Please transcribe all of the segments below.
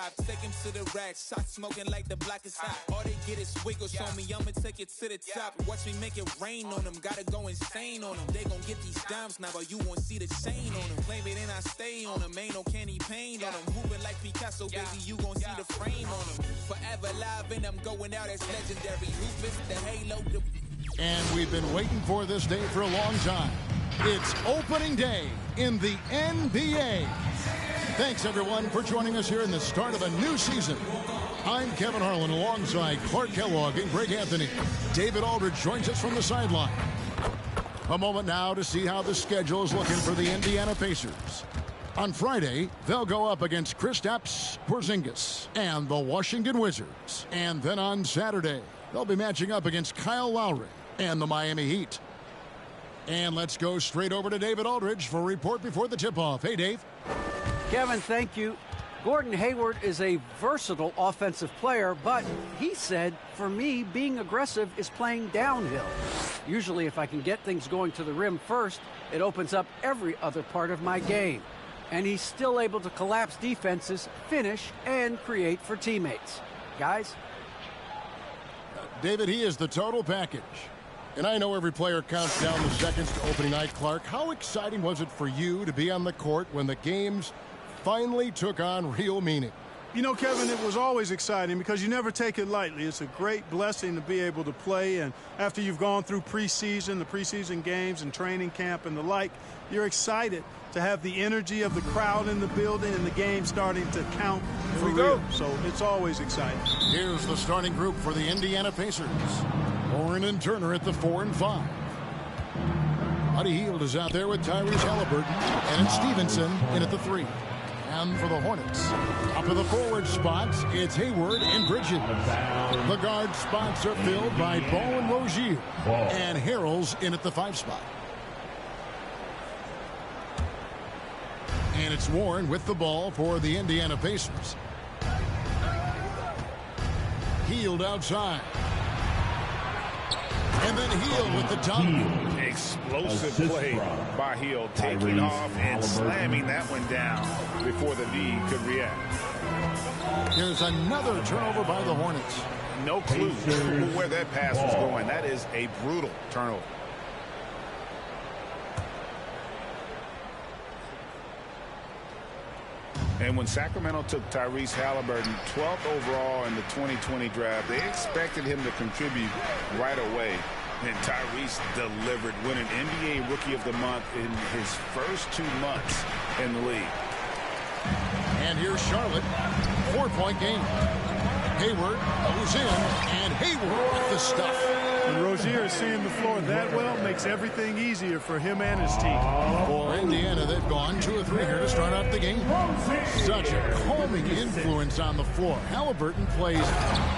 top. Take him to the rack. Shot smoking like the block is hot. All they get is squiggles on me. I'ma take it to the top. Watch me make it rain on them. Gotta go insane on them. They gon' get these dimes now, but you won't see the chain on them. Claim it and I stay on them. Ain't no candy paint on them. Moving like Picasso, baby. You gon' see the frame on them. Forever live and I'm going out as legendary. Ruthless, the halo. And we've been waiting for this day for a long time. It's opening day in the NBA. Thanks, everyone, for joining us here in the start of a new season. I'm Kevin Harlan alongside Clark Kellogg and Greg Anthony. David Aldridge joins us from the sideline. A moment now to see how the schedule is looking for the Indiana Pacers. On Friday, they'll go up against Kristaps Porzingis and the Washington Wizards. And then on Saturday, they'll be matching up against Kyle Lowry and the Miami Heat. And let's go straight over to David Aldridge for a report before the tip-off. Hey, Dave. Kevin, thank you. Gordon Hayward is a versatile offensive player, but he said, for me, being aggressive is playing downhill. Usually, if I can get things going to the rim first, it opens up every other part of my game. And he's still able to collapse defenses, finish, and create for teammates. Guys? David, he is the total package. And I know every player counts down the seconds to opening night, Clark. How exciting was it for you to be on the court when the games finally took on real meaning? You know, Kevin, it was always exciting because you never take it lightly. It's a great blessing to be able to play. And after you've gone through preseason, the preseason games and training camp and the like, you're excited to have the energy of the crowd in the building and the game starting to count for real. So it's always exciting. Here's the starting group for the Indiana Pacers. Warren and Turner at the 4 and 5. Buddy Hield is out there with Tyrese Halliburton, and it's Stevenson in at the 3. And for the Hornets, up in the forward spots, it's Hayward and Bridges. The guard spots are filled by Ball and Rozier, and Harrell's in at the 5 spot. And it's Warren with the ball for the Indiana Pacers. Hield outside. And then Hield with the dunk. Explosive play by Hield, taking off and slamming that one down before the D could react. Here's another turnover by the Hornets. No clue where that pass was going. That is a brutal turnover. And when Sacramento took Tyrese Halliburton 12th overall in the 2020 draft, they expected him to contribute right away. And Tyrese delivered, winning NBA Rookie of the Month in his first 2 months in the league. And here's Charlotte, 4-point game. Hayward goes in, and Hayward with the stuff. And Rozier seeing the floor that well makes everything easier for him and his team. For Indiana, they've gone 2 of 3 here to start out the game. Such a calming influence on the floor. Halliburton plays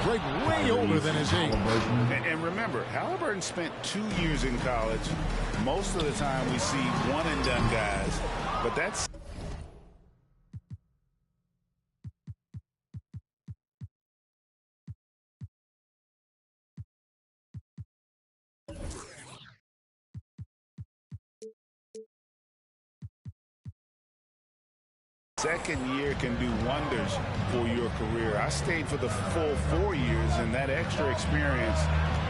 Greg way older than his age. And remember, Halliburton spent 2 years in college. Most of the time we see one-and-done guys, but that's... Second year can do wonders for your career. I stayed for the full 4 years, and that extra experience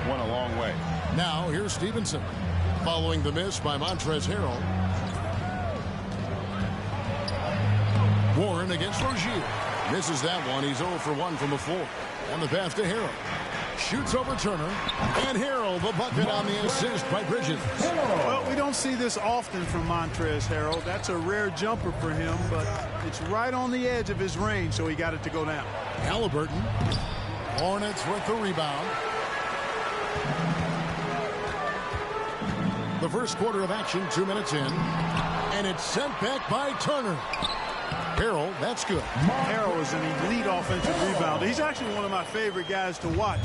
went a long way. Now, here's Stevenson, following the miss by Montrezl Harrell. Warren against Rozier. Misses that one. He's 0 for 1 from the floor. And the pass to Harrell. Shoots over Turner. And Harrell, the bucket on the assist by Bridges. Well, we don't see this often from Montrezl Harrell. That's a rare jumper for him, but it's right on the edge of his range, so he got it to go down. Halliburton. Hornets with the rebound. The first quarter of action, 2 minutes in. And it's sent back by Turner. Harrell, that's good. Harrell is an elite offensive rebounder. He's actually one of my favorite guys to watch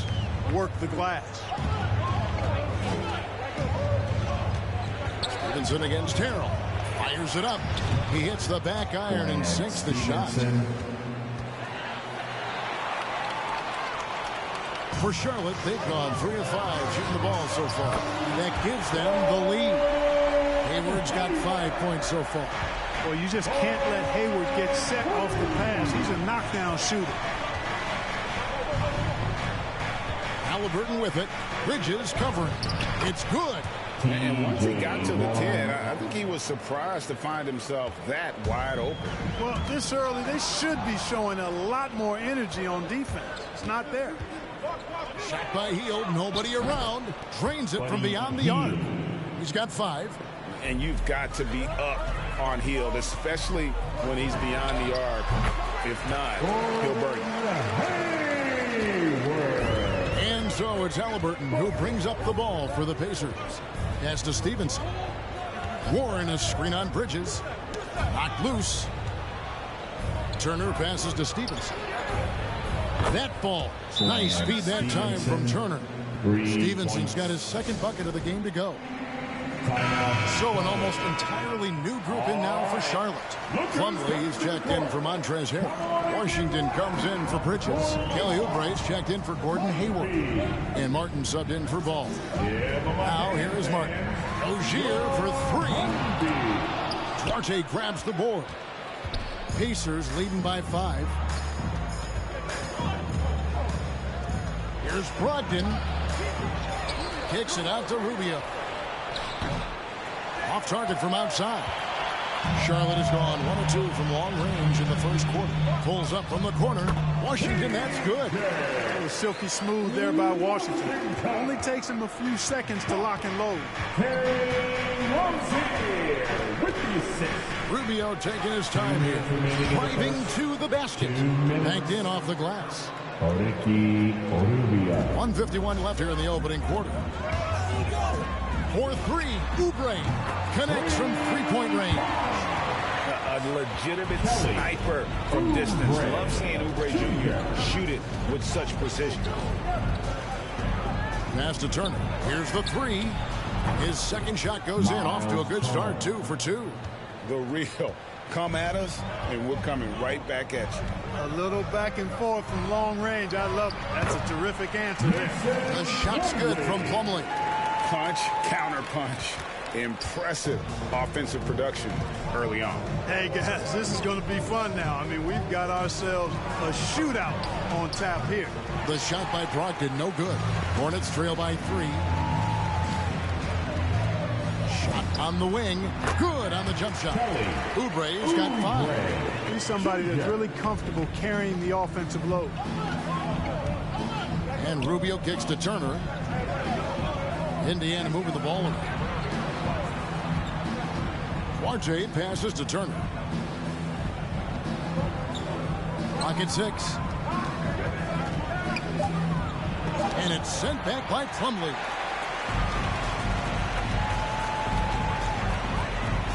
work the glass. Stevenson against Harrell. Fires it up. He hits the back iron and sinks the shot. For Charlotte, they've gone 3 of 5 shooting the ball so far. That gives them the lead. Hayward's got 5 points so far. Well, you just can't let Hayward get set off the pass. He's a knockdown shooter. Halliburton with it. Bridges covering. It's good. And once he got to the 10, I think he was surprised to find himself that wide open. Well, this early, they should be showing a lot more energy on defense. It's not there. Shot by Hield. Nobody around. Drains it from beyond the arc. He's got 5. And you've got to be up on Hield, especially when he's beyond the arc. If not, he'll burn you. And so it's Halliburton who brings up the ball for the Pacers. Pass to Stevenson. Warren, a screen on Bridges. Knocked loose. Turner passes to Stevenson. That ball. Nice feed that time from Turner. Stevenson's got his second bucket of the game to go. So an almost entirely new group in now for Charlotte. Plumlee is checked in for Montrezl Harrell. Washington comes in for Bridges. Kelly Oubre is checked in for Gordon Hayward. And Martin subbed in for Ball. Now here is Martin. Rozier for 3. Duarte grabs the board. Pacers leading by 5. Here's Brogdon. Kicks it out to Rubio. Off target from outside. Charlotte has gone 1 of 2 from long range in the first quarter. Pulls up from the corner. Washington, that's good. It was silky smooth there by Washington. Only takes him a few seconds to lock and load. Rubio taking his time here. Driving to the basket. Banked in off the glass. 1:51 left here in the opening quarter. For 3, Oubre connects from three-point range. A legitimate sniper from distance. Love seeing Oubre Jr. shoot it with such precision. Pass to Turner. Here's the 3. His second shot goes in. Off to a good start. 2 for 2. The real. Come at us, and we're coming right back at you. A little back and forth from long range. I love it. That's a terrific answer there. The shot's good from Plumlee. Punch, counter punch. Impressive offensive production early on. Hey, guys, this is going to be fun now. I mean, we've got ourselves a shootout on tap here. The shot by Brogdon, no good. Hornets trail by 3. Shot on the wing. Good on the jump shot. Oubre's got 5. He's somebody that's really comfortable carrying the offensive load. And Rubio kicks to Turner. Indiana moving the ball around. Duarte passes to Turner. Pocket 6. And it's sent back by Plumlee.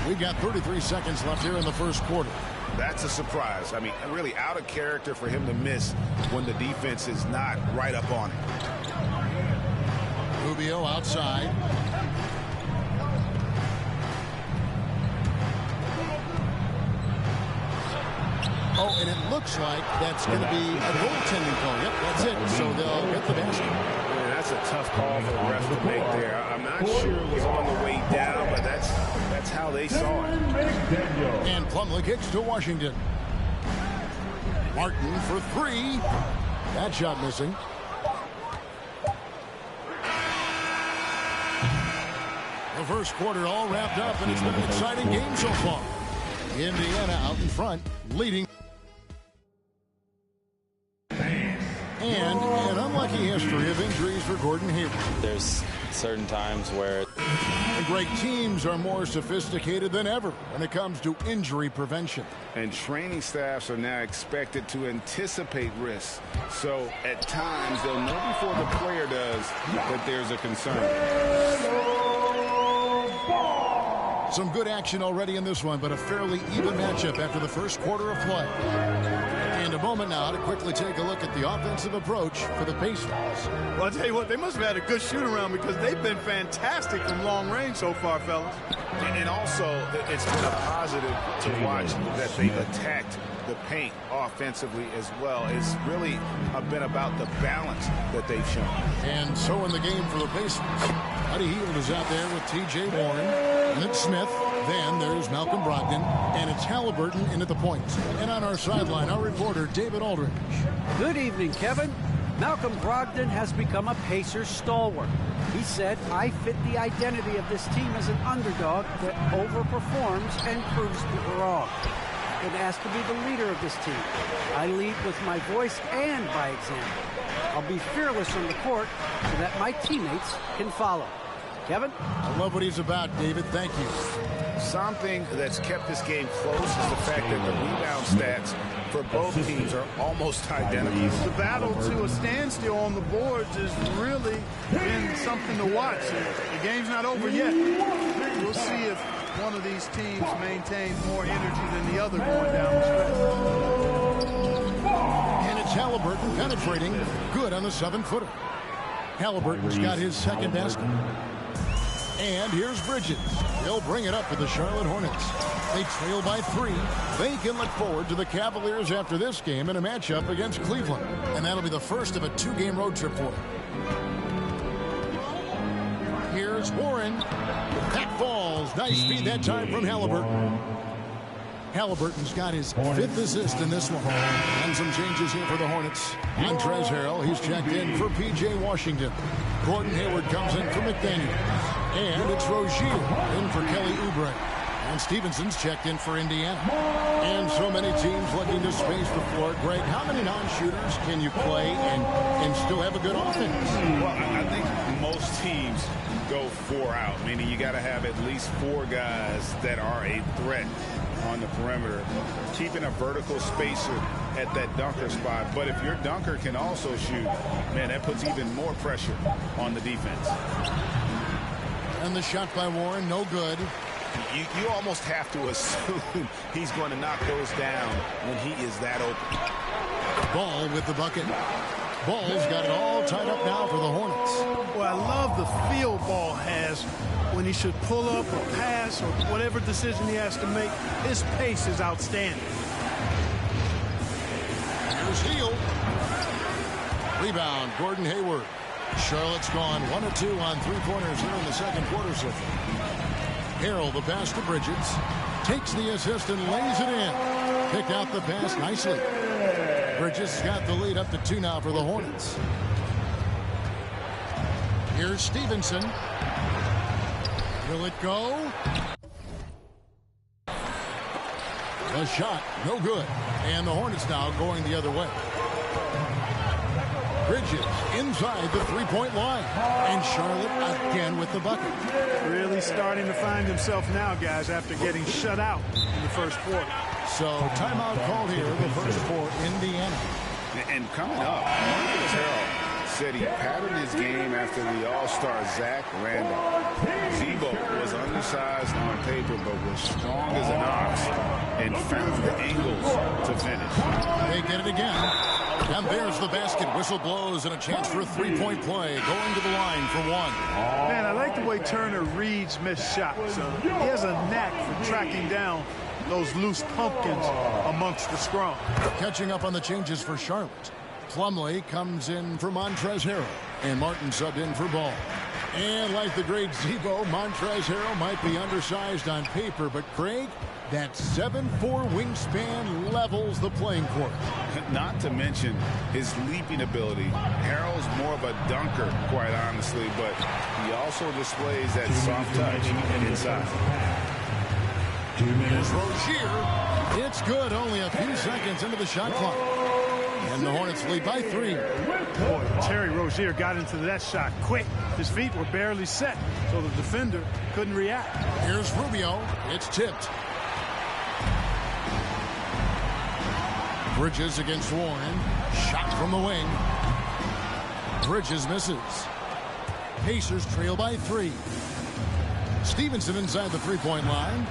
We've got 33 seconds left here in the first quarter. That's a surprise. I mean, really out of character for him to miss when the defense is not right up on it. Rubio outside. Oh, and it looks like that's going to be a goaltending call. Yep, that's it. So they'll get the basket. Yeah, that's a tough call for the ref to make there. I'm not sure it was on the way down, but that's how they saw it. And Plumlee kicks to Washington. Martin for 3. That shot missing. The first quarter all wrapped up, and it's been an exciting game so far. Indiana out in front, leading. And an unlucky history of injuries for Gordon Hayward. There's certain times where The great teams are more sophisticated than ever when it comes to injury prevention. And training staffs are now expected to anticipate risks. So at times they'll know before the player does that there's a concern. Some good action already in this one, but a fairly even matchup after the first quarter of play. And a moment now to quickly take a look at the offensive approach for the Pacers. Well, I'll tell you what, they must have had a good shoot-around because they've been fantastic from long range so far, fellas. And also, it's been a positive to watch that they've attacked the paint offensively as well. It's really been about the balance that they've shown. And so in the game for the Pacers, Buddy Hield is out there with T.J. Warren, Lynch Smith, Then there's Malcolm Brogdon, and it's Halliburton in at the point. And on our sideline, our reporter, David Aldridge. Good evening, Kevin. Malcolm Brogdon has become a Pacers stalwart. He said, I fit the identity of this team as an underdog that overperforms and proves people wrong. I've been asked to be the leader of this team. I lead with my voice and by example. I'll be fearless on the court so that my teammates can follow. Kevin? I love what he's about, David. Thank you. Something that's kept this game close is the fact that the rebound stats for both teams are almost identical. The battle to a standstill on the boards has really been something to watch. The game's not over yet. We'll see if one of these teams maintains more energy than the other going down the stretch. And it's Halliburton penetrating. Good on the 7-footer. Halliburton's got his second basket. And here's Bridges. They'll bring it up for the Charlotte Hornets. They trail by 3. They can look forward to the Cavaliers after this game in a matchup against Cleveland. And that'll be the first of a 2-game road trip for them. Here's Warren. That falls. Nice feed that time from Halliburton. Halliburton's got his 5th assist in this one. And some changes here for the Hornets. Montrezl Harrell, he's checked in for P.J. Washington. Gordon Hayward comes in for McDaniel. And it's Rozier in for Kelly Oubre. And Stevenson's checked in for Indiana. And so many teams looking to space the floor. Greg, how many non-shooters can you play and still have a good offense? Well, I think most teams go 4 out, meaning you got to have at least 4 guys that are a threat on the perimeter, keeping a vertical spacer at that dunker spot. But if your dunker can also shoot, man, that puts even more pressure on the defense. And the shot by Warren, no good. You almost have to assume he's going to knock those down when he is that open. Ball with the bucket. Ball's got it all tied up now for the Hornets. Well, I love the feel Ball has when he should pull up or pass or whatever decision he has to make. His pace is outstanding. Here's Hield. Rebound, Gordon Hayward. Charlotte's gone 1 of 2 on 3-pointers here in the second quarter so far. Harrell, the pass to Bridges. Takes the assist and lays it in. Picked out the pass nicely. Bridges got the lead up to 2 now for the Hornets. Here's Stevenson. Will it go? The shot, no good. And the Hornets now going the other way. Bridges inside the 3-point line. And Charlotte again with the bucket. Really starting to find himself now, guys, after getting shut out in the first quarter. So timeout called here, the first for Indiana. And coming up, Montrezl Harrell said he patterned his game after the All-Star Zach Randolph. Z-Bo was undersized on paper, but was strong as an ox and found the angles to finish. They get it again. And there's the basket. Whistle blows and a chance for a 3-point play. Going to the line for 1. Man, I like the way Turner reads missed shots. He has a knack for tracking down those loose pumpkins amongst the scrum. Catching up on the changes for Charlotte. Plumlee comes in for Montrezl Harrell. And Martin subbed in for Ball. And like the great Z-Bo, Montrezl Harrell might be undersized on paper, but Craig, that 7'4" wingspan levels the playing court. Not to mention his leaping ability. Harrell's more of a dunker, quite honestly, but he also displays that soft touch inside. Here's Rozier. It's good. Only a few seconds into the shot clock. And the Hornets lead by 3. Boy, Terry Rozier got into that shot quick. His feet were barely set, so the defender couldn't react. Here's Rubio. It's tipped. Bridges against Warren. Shot from the wing. Bridges misses. Pacers trail by 3. Stevenson inside the 3-point line.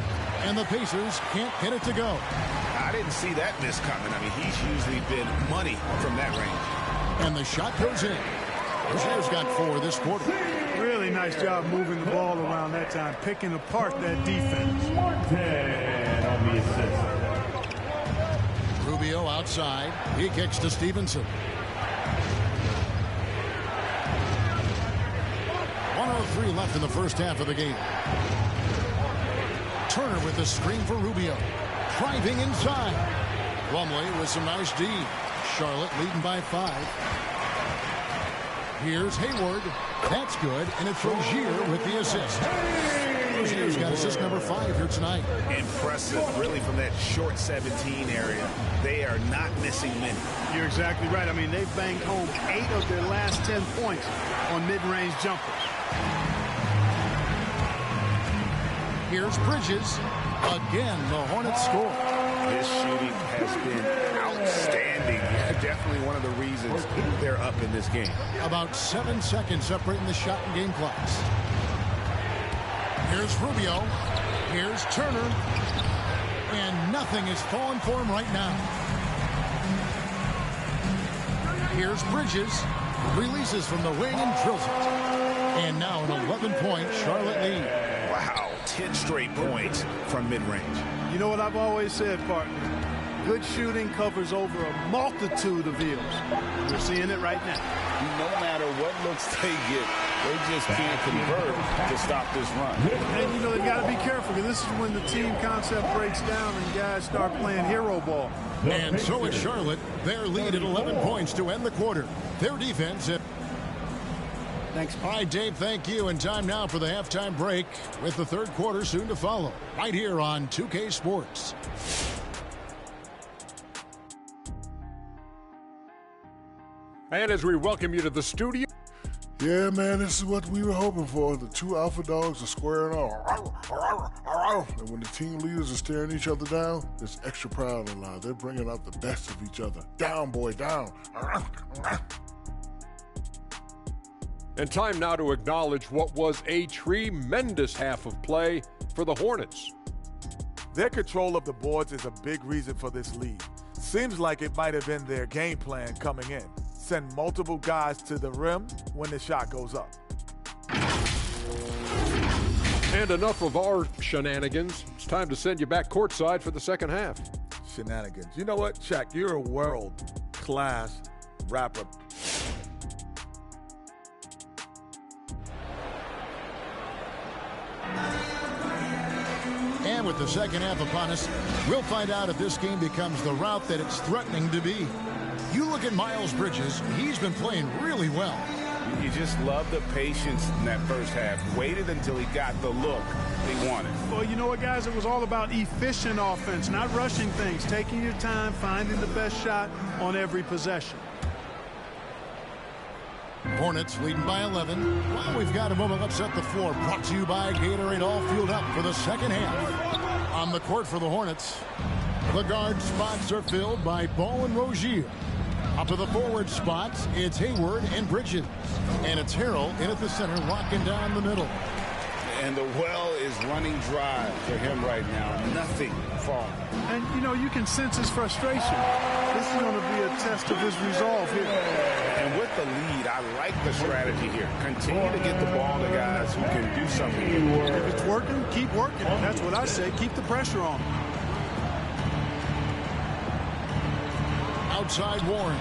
And the Pacers can't get it to go. I didn't see that miss coming. I mean, he's usually been money from that range. And the shot goes in. Rozier's got 4 this quarter. Really nice job moving the ball around that time, picking apart that defense. Rubio outside. He kicks to Stevenson. 1:03 left in the first half of the game. Turner with the screen for Rubio. Driving inside. Plumlee with some nice D. Charlotte leading by 5. Here's Hayward. That's good, and it's Rozier with the assist. Rozier's got assist number 5 here tonight. Impressive, really, from that short 17 area. They are not missing many. You're exactly right. I mean, they've banged home 8 of their last 10 points on mid-range jumpers. Here's Bridges. Again, the Hornets score. His shooting has been outstanding. Definitely one of the reasons they're up in this game. About 7 seconds separating the shot and game clocks. Here's Rubio. Here's Turner. And nothing is falling for him right now. Here's Bridges. Releases from the wing and drills it. And now an 11-point Charlotte lead. Wow, 10 straight points from mid-range. You know what I've always said, partner? Good shooting covers over a multitude of ills. We're seeing it right now. No matter what looks they get, they just can't convert to stop this run. And, you know, they got to be careful because this is when the team concept breaks down and guys start playing hero ball. And so is Charlotte. Their lead at 11 points to end the quarter. Their defense at... Thanks. All right, Dave, thank you. And time now for the halftime break with the third quarter soon to follow. Right here on 2K Sports. And as we welcome you to the studio. Yeah, man, this is what we were hoping for. The two alpha dogs are squaring off. And when the team leaders are staring each other down, there's extra pride in line. They're bringing out the best of each other. Down, boy, down. And time now to acknowledge what was a tremendous half of play for the Hornets. Their control of the boards is a big reason for this lead. Seems like it might have been their game plan coming in. Send multiple guys to the rim when the shot goes up. And enough of our shenanigans. It's time to send you back courtside for the second half. Shenanigans. You know what, Shaq? You're a world-class rapper. And with the second half upon us, we'll find out if this game becomes the route that it's threatening to be. You look at Miles Bridges, he's been playing really well. You just love the patience in that first half. Waited until he got the look he wanted. Well, you know what, guys? It was all about efficient offense, not rushing things, taking your time, finding the best shot on every possession. Hornets leading by 11. Well, we've got a moment. Let's set the floor. Brought to you by Gatorade. All fueled up for the second half. On the court for the Hornets, the guard spots are filled by Ball and Rozier. Up to the forward spots, it's Hayward and Bridges. And it's Harrell in at the center, locking down the middle. And the well is running dry for him right now. Nothing falling. And, you know, you can sense his frustration. This is going to be a test of his resolve here. And with the lead, I like the strategy here. Continue to get the ball to guys who can do something. If it's working, keep working. That's what I say. Keep the pressure on. Outside Warren.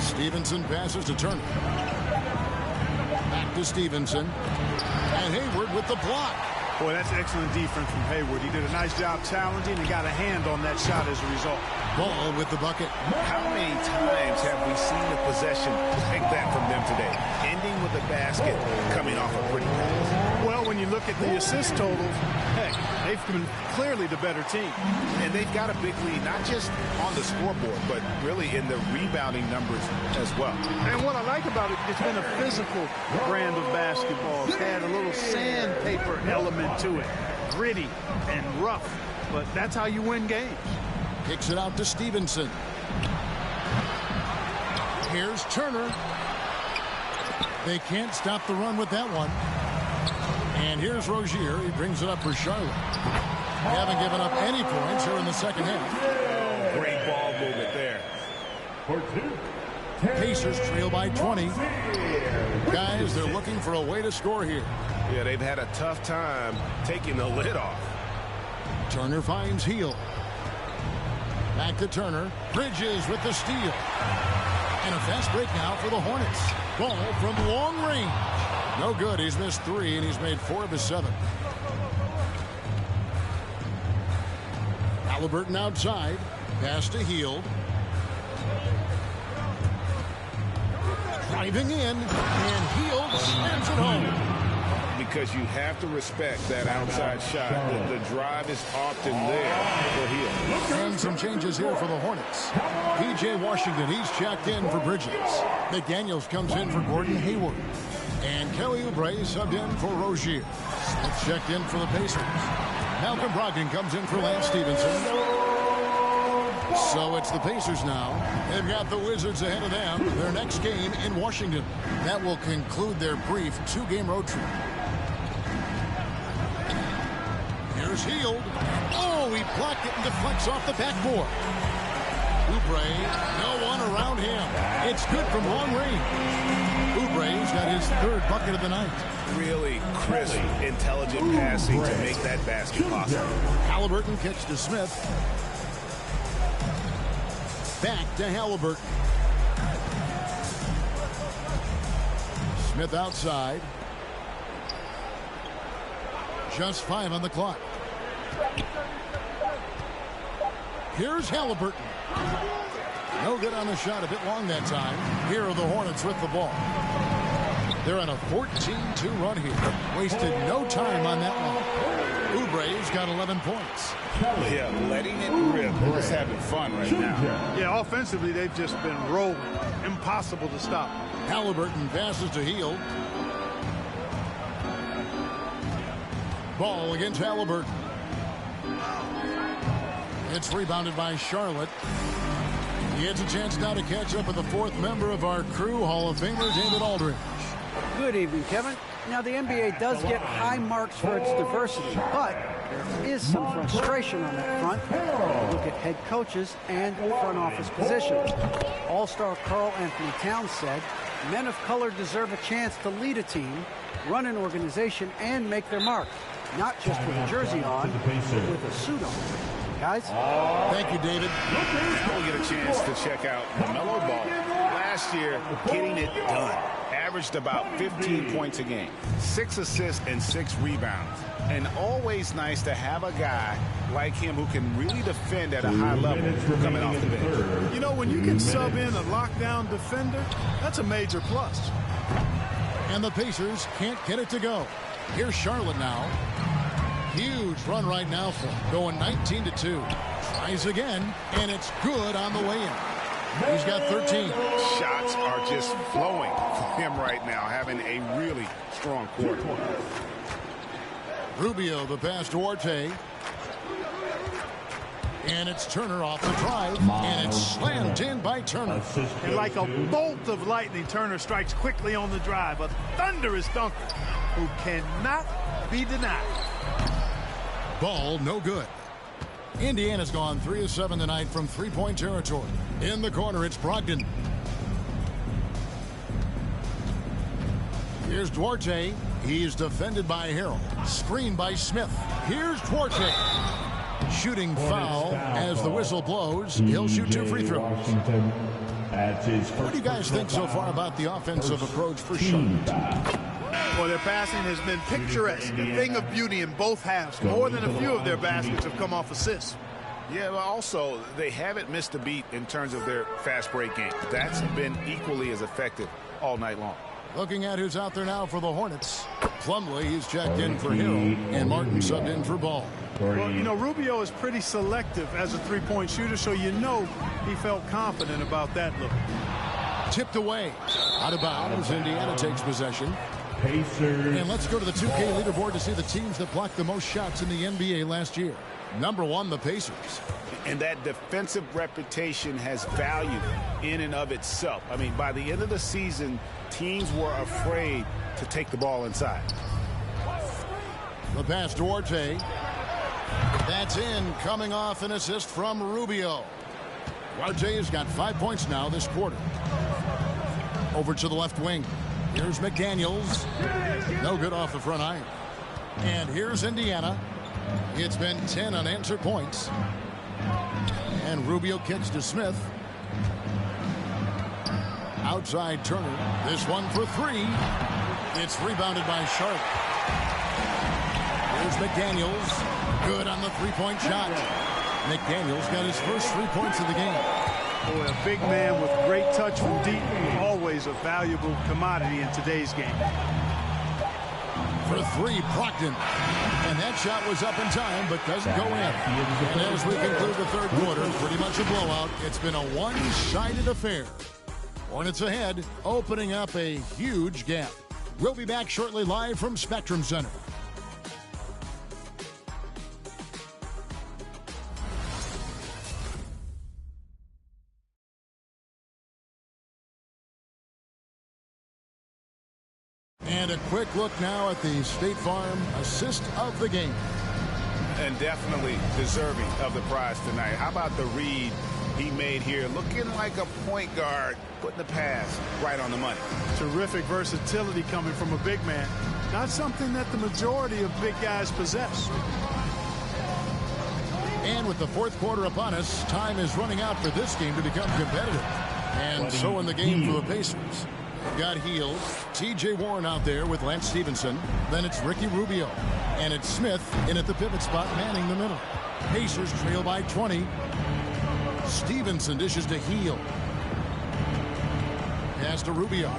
Stevenson passes to Turner. Back to Stevenson. And Hayward with the block. Boy, that's excellent defense from Hayward. He did a nice job challenging and got a hand on that shot as a result. Ball with the bucket. How many times have we seen a possession like that from them today? Ending with a basket, coming off a pretty pass. Well, when you look at the assist totals, heck, they've been clearly the better team. And they've got a big lead, not just on the scoreboard, but really in the rebounding numbers as well. And what I like about it, it's been a physical brand of basketball. It's had a little sandpaper element to it. Gritty and rough, but that's how you win games. Kicks it out to Stevenson. Here's Turner. They can't stop the run with that one. And here's Rozier. He brings it up for Charlotte. They haven't given up any points here in the second half. Oh, great ball movement there. Pacers trail by 20. Guys, they're looking for a way to score here. Yeah, they've had a tough time taking the lid off. Turner finds Heel. Back to Turner. Bridges with the steal. And a fast break now for the Hornets. Ball from long range. No good. He's missed 3, and he's made 4 of his 7. Halliburton outside. Pass to Hield. Driving in, and Hield slams it home. Because you have to respect that outside shot. The drive is often there for Hield. And some changes here for the Hornets. P.J. Washington, he's checked in for Bridges. McDaniels comes in for Gordon Hayward. And Kelly Oubre subbed in for Rozier. Smith checked in for the Pacers. Malcolm Brogdon comes in for Lance Stevenson. So it's the Pacers now. They've got the Wizards ahead of them. Their next game in Washington. That will conclude their brief 2-game road trip. Here's Hield. Oh, he blocked it and deflects off the backboard. Oubre, no one around him. It's good from long range. Oubre's got his 3rd bucket of the night. Really crisp, intelligent passing to make that basket possible. Halliburton kicks to Smith. Back to Halliburton. Smith outside. Just 5 on the clock. Here's Halliburton. No good on the shot. A bit long that time. Here are the Hornets with the ball. They're on a 14-2 run here. Wasted no time on that one. Oubre's got 11 points. Yeah, letting it rip. They're just having fun right now. Yeah, offensively, they've just been rolling. Impossible to stop. Halliburton passes to Hield. Ball against Halliburton. It's rebounded by Charlotte. He has a chance now to catch up with the 4th member of our crew, Hall of Famer David Aldridge. Good evening, Kevin. Now, the NBA does get high marks for its diversity, but there is some frustration on that front. Look at head coaches and front office positions. All-star Karl Anthony Towns said, men of color deserve a chance to lead a team, run an organization, and make their mark. Not just with a jersey on, but with a suit on. Guys? Thank you, David. We'll get a chance to check out LaMelo Ball. Last year, getting it done. Averaged about 15 points a game, 6 assists and 6 rebounds. And always nice to have a guy like him who can really defend at a high level coming off the bench. You know, when you can sub in a lockdown defender, that's a major plus. And the Pacers can't get it to go. Here's Charlotte now. Huge run right now for him. Going 19-2. Tries again, and it's good on the way in. He's got 13. Shots are just flowing for him right now, having a really strong quarter. Rubio, the pass to Duarte. And it's Turner off the drive, and it's slammed in by Turner. And like a bolt of lightning, Turner strikes quickly on the drive. A thunderous dunker who cannot be denied. Ball, no good. Indiana's gone 3 of 7 tonight from 3-point territory. In the corner, it's Brogdon. Here's Duarte. He's defended by Harrell. Screened by Smith. Here's Duarte. Shooting foul as the whistle blows. He'll shoot 2 free throws. What do you guys think so far about the offensive approach for Charlotte? Well, their passing has been picturesque, a thing of beauty in both halves. More than a few of their baskets have come off assists. Yeah, but also, they haven't missed a beat in terms of their fast break game. That's been equally as effective all night long. Looking at who's out there now for the Hornets. Plumlee, he's checked in for Hill, and Martin subbed in for Ball. Well, you know, Rubio is pretty selective as a three-point shooter, so you know he felt confident about that look. Tipped away. Out of bounds. Indiana takes possession. And let's go to the 2K leaderboard to see the teams that blocked the most shots in the NBA last year. Number 1, the Pacers. And that defensive reputation has value in and of itself. I mean, by the end of the season, teams were afraid to take the ball inside. The pass to Duarte. That's in, coming off an assist from Rubio. Duarte has got 5 points now this quarter. Over to the left wing. Here's McDaniels. No good off the front iron. And here's Indiana. It's been 10 unanswered points. And Rubio kicks to Smith. Outside Turner. This one for 3. It's rebounded by Sharp. Here's McDaniels. Good on the three-point shot. McDaniels got his first 3 points of the game. Boy, a big man with great touch from deep. Always a valuable commodity in today's game. For three, Brogdon. And that shot was up in time, but doesn't go in. And as we conclude the third quarter, pretty much a blowout. It's been a one-sided affair. Hornets ahead, opening up a huge gap. We'll be back shortly live from Spectrum Center. And a quick look now at the State Farm assist of the game. And definitely deserving of the prize tonight. How about the read he made here? Looking like a point guard, putting the pass right on the money. Terrific versatility coming from a big man. Not something that the majority of big guys possess. And with the fourth quarter upon us, time is running out for this game to become competitive. And so in the game for the Pacers. Got Hield, T.J. Warren out there with Lance Stevenson. Then it's Ricky Rubio. And it's Smith in at the pivot spot, manning the middle. Pacers trail by 20. Stevenson dishes to Hield. Pass to Rubio.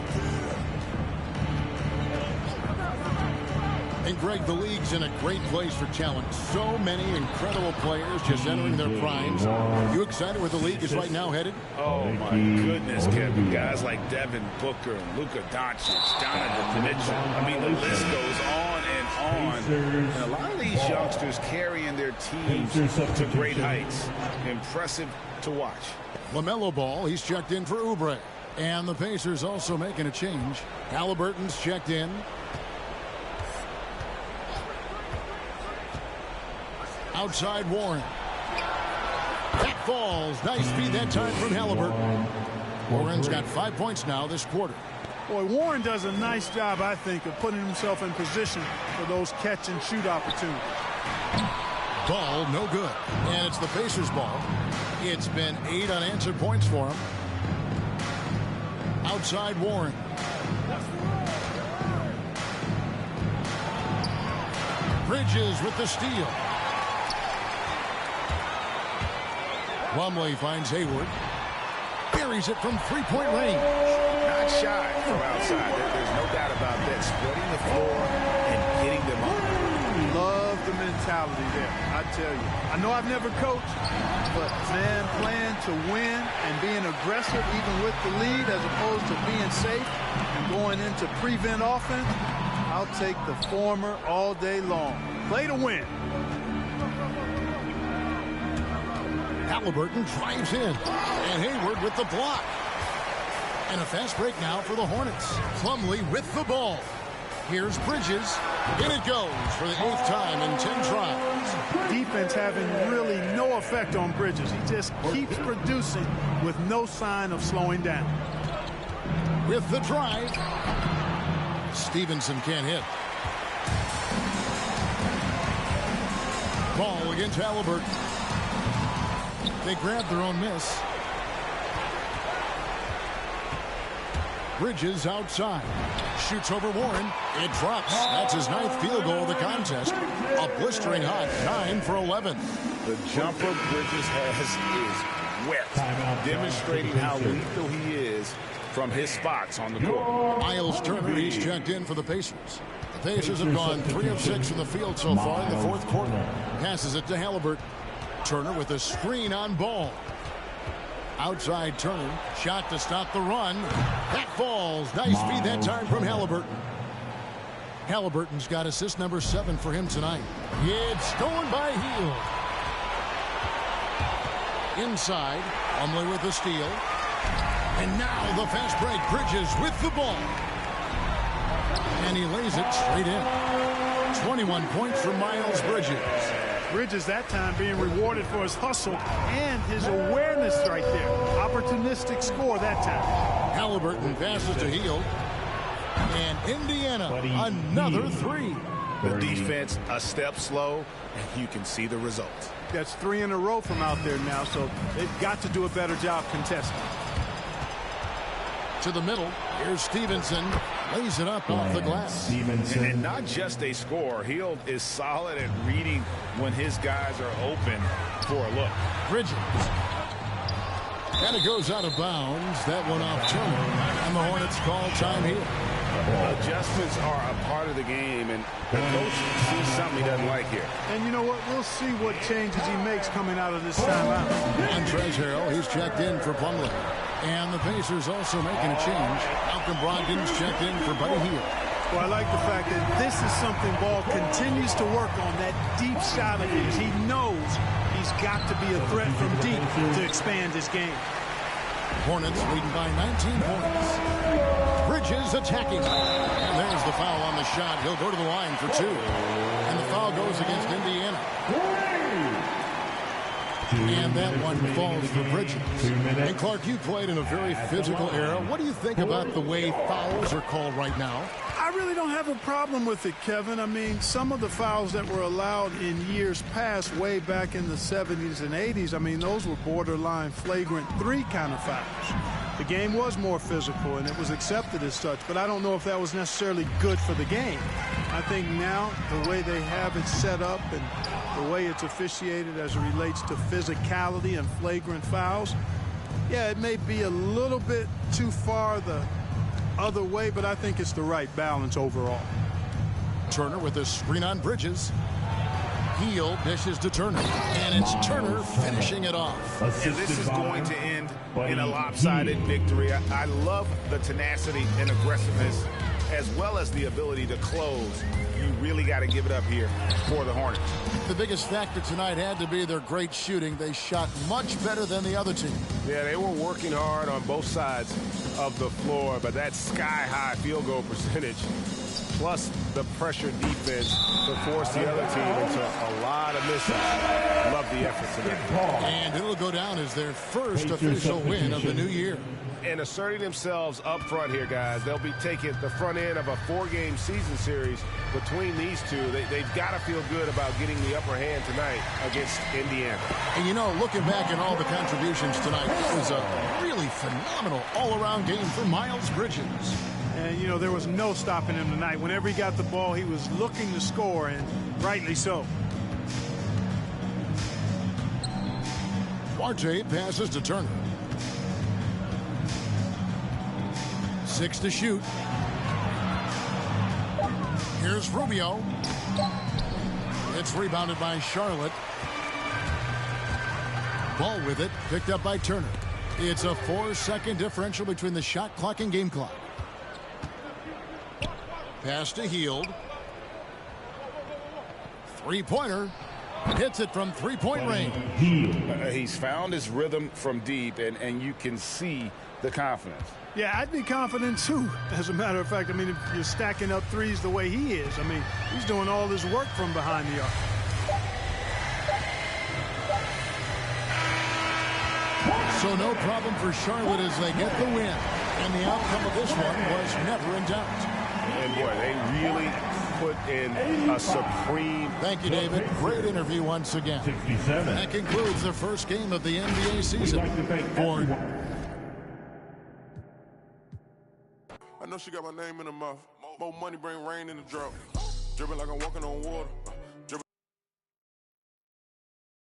And Greg, the league's in a great place for talent. So many incredible players just entering their primes. You excited where the league is right now headed? Oh, my goodness, Kevin. Guys like Devin Booker and Luka Doncic, Donovan Mitchell. I mean, the list goes on and on. And a lot of these youngsters carrying their teams to great heights. Impressive to watch. LaMelo Ball, he's checked in for Oubre. And the Pacers also making a change. Halliburton's checked in. Outside Warren. That falls. Nice feed that time from Halliburton. Warren's got 5 points now this quarter. Boy, Warren does a nice job, I think, of putting himself in position for those catch and shoot opportunities. Ball, no good. And it's the Pacers' ball. It's been 8 unanswered points for him. Outside Warren. Bridges with the steal. Plumlee finds Hayward. Buries it from three-point range. Not shy from outside. There's no doubt about that. Spreading the floor and hitting them up. Love the mentality there, I tell you. I know I've never coached, but, man, playing to win and being aggressive even with the lead as opposed to being safe and going into prevent offense, I'll take the former all day long. Play to win. Halliburton drives in. And Hayward with the block. And a fast break now for the Hornets. Plumlee with the ball. Here's Bridges. In it goes for the 8th time in 10 tries. Defense having really no effect on Bridges. He just keeps producing with no sign of slowing down. With the drive. Stevenson can't hit. Ball against Halliburton. They grab their own miss. Bridges outside. Shoots over Warren. It drops. That's his 9th field goal of the contest. A blistering hot 9 for 11. The jumper Bridges has is wet, demonstrating how lethal he is from his spots on the court. Miles Turner, he's checked in for the Pacers. The Pacers have gone 3 of 6 from the field so far in the fourth quarter. Passes it to Halliburton. Turner with a screen on Ball. Outside Turner. Shot to stop the run. That falls. Nice feed that time from Halliburton. Halliburton's got assist number 7 for him tonight. It's stolen by Hield. Inside. Plumlee with the steal. And now the fast break. Bridges with the ball. And he lays it straight in. 21 points for Miles Bridges. Bridges that time being rewarded for his hustle and his awareness right there. Opportunistic score that time. Halliburton passes to Hield. And Indiana, another 3. The defense a step slow, and you can see the result. That's 3 in a row from out there now, so they've got to do a better job contesting. to the middle. Here's Stevenson. Lays it up off the glass. And not just a scorer. Hield is solid at reading when his guys are open for a look. Bridges. And it goes out of bounds. That one off Turner. And the Hornets call time here. Adjustments are a part of the game, and the coach sees something he doesn't like here. And you know what? We'll see what changes he makes coming out of this timeout. And Trez Harrell, he's checked in for Plumlee. And the Pacers also making a change. Malcolm Brogdon's checked in for Buddy Hield. Well, I like the fact that this is something Ball continues to work on, that deep shot of his. He knows he's got to be a threat from deep to expand his game. Hornets leading by 19 points. Bridges attacking. And there's the foul on the shot. He'll go to the line for two. And the foul goes against Indiana. And that one falls for Bridges. And Clark, you played in a very physical era. What do you think about the way fouls are called right now? I really don't have a problem with it, Kevin. I mean, some of the fouls that were allowed in years past, way back in the 70s and 80s, I mean, those were borderline flagrant 3 kind of fouls. The game was more physical, and it was accepted as such, but I don't know if that was necessarily good for the game. I think now, the way they have it set up and the way it's officiated as it relates to physicality and flagrant fouls, yeah, it may be a little bit too far the other way, but I think it's the right balance overall. Turner with a screen on Bridges. Hield dishes to Turner, and it's Turner finishing it off. And this is going to end in a lopsided victory. I love the tenacity and aggressiveness as well as the ability to close. You really got to give it up here for the Hornets. The biggest factor tonight had to be their great shooting. They shot much better than the other team. Yeah, they were working hard on both sides of the floor, but that sky-high field goal percentage plus the pressure defense to force the other team into a lot of misses. Love the effort tonight. And it'll go down as their first official win of the new year. And asserting themselves up front here, guys. They'll be taking the front end of a 4-game season series between these two. They've got to feel good about getting the upper hand tonight against Indiana. And, you know, looking back at all the contributions tonight, it was a really phenomenal all-around game for Miles Bridges. And, you know, there was no stopping him tonight. Whenever he got the ball, he was looking to score, and rightly so. Duarte passes to Turner. 6 to shoot. Here's Rubio. It's rebounded by Charlotte. Ball with it, picked up by Turner. It's a 4-second differential between the shot clock and game clock. Pass to Hield. Three-pointer. Hits it from three-point range. He's found his rhythm from deep, and you can see the confidence. Yeah, I'd be confident, too, as a matter of fact. I mean, if you're stacking up threes the way he is, I mean, he's doing all his work from behind the arc. So no problem for Charlotte as they get the win. And the outcome of this one was never in doubt. And, boy, they really put in a supreme... Thank you, David. Great interview once again. 67. That concludes the first game of the NBA season. I know she got my name in her mouth. More money bring rain in the drought. Dripping like I'm walking on water.